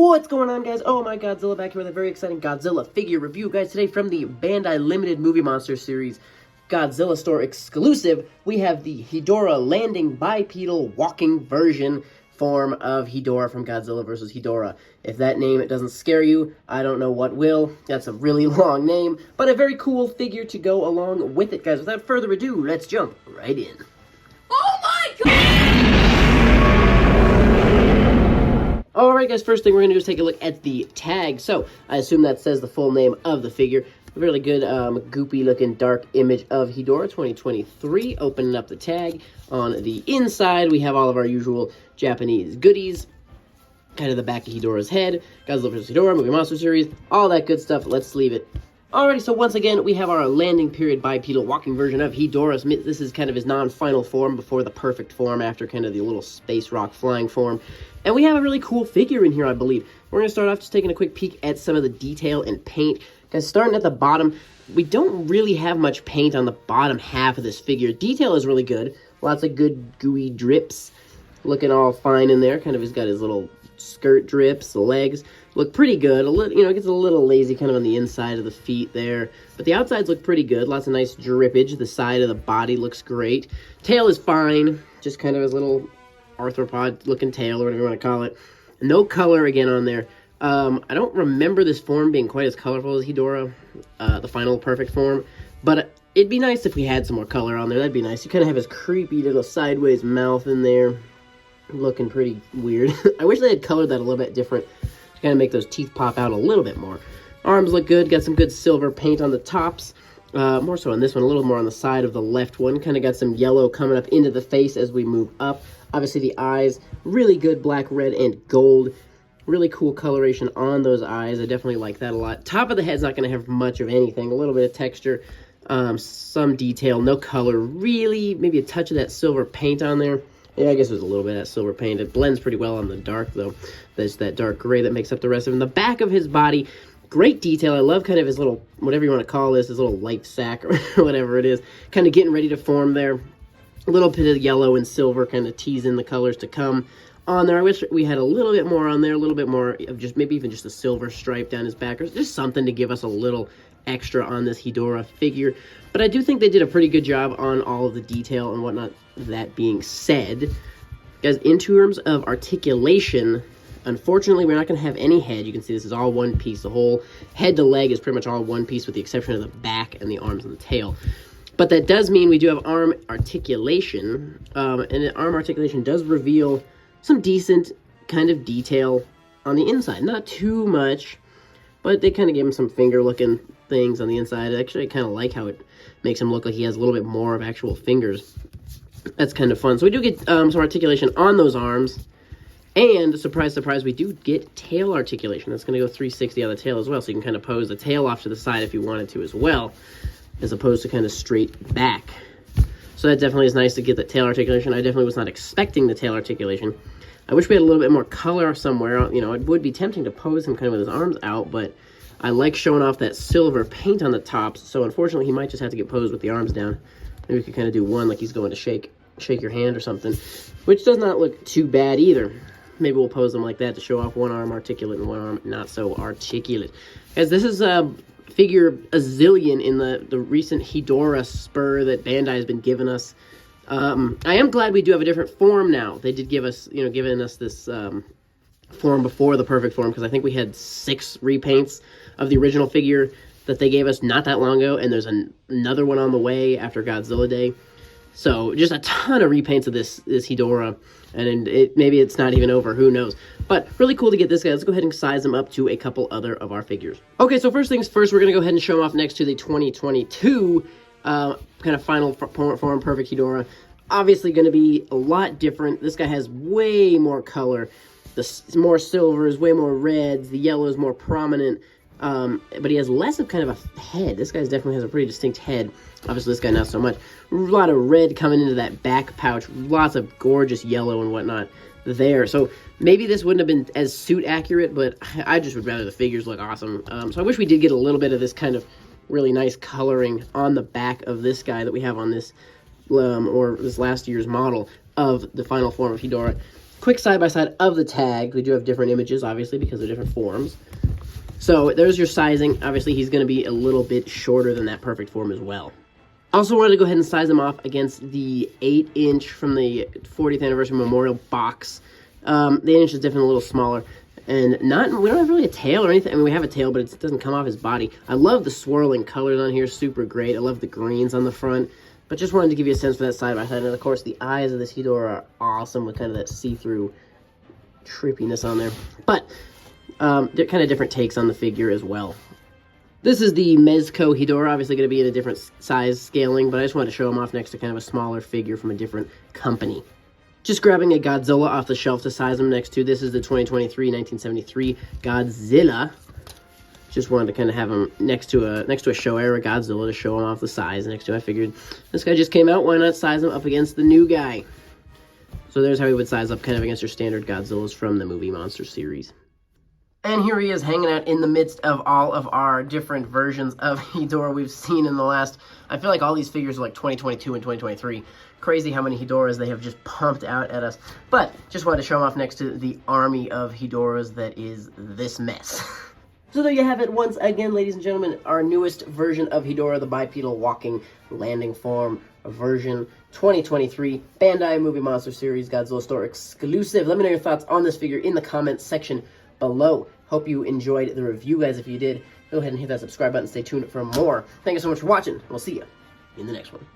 What's going on, guys? Oh my, Godzilla back here with a very exciting Godzilla figure review, guys. Today from the Bandai Limited Movie Monster Series Godzilla Store exclusive, we have the Hedorah Landing Bipedal Walking version form of Hedorah from Godzilla vs. Hedorah. If that name doesn't scare you, I don't know what will. That's a really long name, but a very cool figure to go along with it, guys. Without further ado, let's jump right in. Oh my god! Alright, guys, first thing we're going to do is take a look at the tag. So, I assume that says the full name of the figure. A really good, goopy-looking dark image of Hedorah 2023. Opening up the tag. On the inside, we have all of our usual Japanese goodies. Kind of the back of Hedorah's head. Godzilla vs. Hedorah, Movie Monster Series. All that good stuff. Let's leave it. Alrighty, so once again, we have our Landing Period Bipedal Walking version of Hedorah. This is kind of his non-final form before the perfect form after kind of the little space rock flying form. And we have a really cool figure in here, I believe. We're going to start off just taking a quick peek at some of the detail and paint. Guys, starting at the bottom, we don't really have much paint on the bottom half of this figure. Detail is really good. Lots of good gooey drips. Looking all fine in there. Kind of, he's got his little skirt drips. The legs look pretty good. A little, it gets a little lazy kind of on the inside of the feet there. But the outsides look pretty good. Lots of nice drippage. The side of the body looks great. Tail is fine. Just kind of his little arthropod-looking tail, or whatever you want to call it. No color again on there. I don't remember this form being quite as colorful as Hedorah, the final perfect form, but it'd be nice if we had some more color on there. That'd be nice. You kind of have his creepy little sideways mouth in there, looking pretty weird. I wish they had colored that a little bit different to kind of make those teeth pop out a little bit more. Arms look good. Got some good silver paint on the tops. More so on this one, a little more on the side of the left one. Kind of got some yellow coming up into the face as we move up. Obviously the eyes, really good black, red, and gold. Really cool coloration on those eyes. I definitely like that a lot. Top of the head's not going to have much of anything. A little bit of texture, some detail, no color really. Maybe a touch of that silver paint on there. Yeah, I guess there's a little bit of that silver paint. It blends pretty well on the dark, though. There's that dark gray that makes up the rest of him. The back of his body, great detail. I love kind of his little, whatever you want to call this, his little life sack or whatever it is. Kind of getting ready to form there. A little bit of yellow and silver kind of teasing the colors to come on there. I wish we had a little bit more on there, a little bit more of just maybe even just a silver stripe down his back, or just something to give us a little extra on this Hedorah figure. But I do think they did a pretty good job on all of the detail and whatnot. That being said, guys, in terms of articulation, unfortunately, we're not going to have any head. You can see this is all one piece. The whole head to leg is pretty much all one piece with the exception of the back and the arms and the tail. But that does mean we do have arm articulation, and arm articulation does reveal some decent kind of detail on the inside. Not too much, but they kind of gave him some finger-looking things on the inside. Actually, I kind of like how it makes him look like he has a little bit more of actual fingers. That's kind of fun. So we do get some articulation on those arms, and surprise, surprise, we do get tail articulation. That's going to go 360 on the tail as well, so you can kind of pose the tail off to the side if you wanted to as well, as opposed to kind of straight back. So that definitely is nice to get the tail articulation. I definitely was not expecting the tail articulation. I wish we had a little bit more color somewhere. You know, it would be tempting to pose him kind of with his arms out, but I like showing off that silver paint on the tops, so unfortunately he might just have to get posed with the arms down. Maybe we could kind of do one like he's going to shake your hand or something, which does not look too bad either. Maybe we'll pose them like that to show off one arm articulate and one arm not so articulate. Guys, this is figure a zillion in the recent Hedorah spur that Bandai has been giving us. I am glad we do have a different form now. They did give us, giving us this form before the perfect form, because I think we had 6 repaints of the original figure that they gave us not that long ago, and there's another one on the way after Godzilla Day. So just a ton of repaints of this Hedorah, and maybe it's not even over, who knows. But really cool to get this guy. Let's go ahead and size him up to a couple other of our figures. Okay, so first things first, we're going to go ahead and show him off next to the 2022 kind of final form perfect Hedorah. Obviously going to be a lot different. This guy has way more color. The more silvers, way more reds. The yellow is more prominent. But he has less of kind of a head. This guy definitely has a pretty distinct head. Obviously, this guy not so much. A lot of red coming into that back pouch. Lots of gorgeous yellow and whatnot there. So maybe this wouldn't have been as suit accurate, but I just would rather the figures look awesome. So I wish we did get a little bit of this kind of really nice coloring on the back of this guy that we have on this, or this last year's model of the final form of Hedorah. Quick side-by-side of the tag. We do have different images, obviously, because they're different forms. So there's your sizing. Obviously, he's going to be a little bit shorter than that perfect form as well. Also wanted to go ahead and size him off against the 8-inch from the 40th anniversary memorial box. The 8-inch is definitely a little smaller. And we don't have really a tail or anything. I mean, we have a tail, but it doesn't come off his body. I love the swirling colors on here. Super great. I love the greens on the front. But just wanted to give you a sense for that side-by-side. And, of course, the eyes of this Hedorah are awesome with kind of that see-through trippiness on there. But they're kind of different takes on the figure as well. This is the Mezco Hedorah, obviously going to be in a different size scaling, but I just wanted to show him off next to kind of a smaller figure from a different company. Just grabbing a Godzilla off the shelf to size him next to. This is the 1973 Godzilla. Just wanted to kind of have him next to a show era Godzilla to show him off the size next to. I figured this guy just came out, why not size him up against the new guy? So there's how he would size up kind of against your standard Godzillas from the movie monster series. And here he is hanging out in the midst of all of our different versions of Hedorah we've seen in the last... I feel like all these figures are like 2022 and 2023. Crazy how many Hedorahs they have just pumped out at us. But just wanted to show him off next to the army of Hedorahs that is this mess. So there you have it once again, ladies and gentlemen. Our newest version of Hedorah, the bipedal walking landing form version 2023. Bandai Movie Monster Series Godzilla Store exclusive. Let me know your thoughts on this figure in the comments section below. Hope you enjoyed the review, guys. If you did, go ahead and hit that subscribe button. Stay tuned for more. Thank you so much for watching. We'll see you in the next one.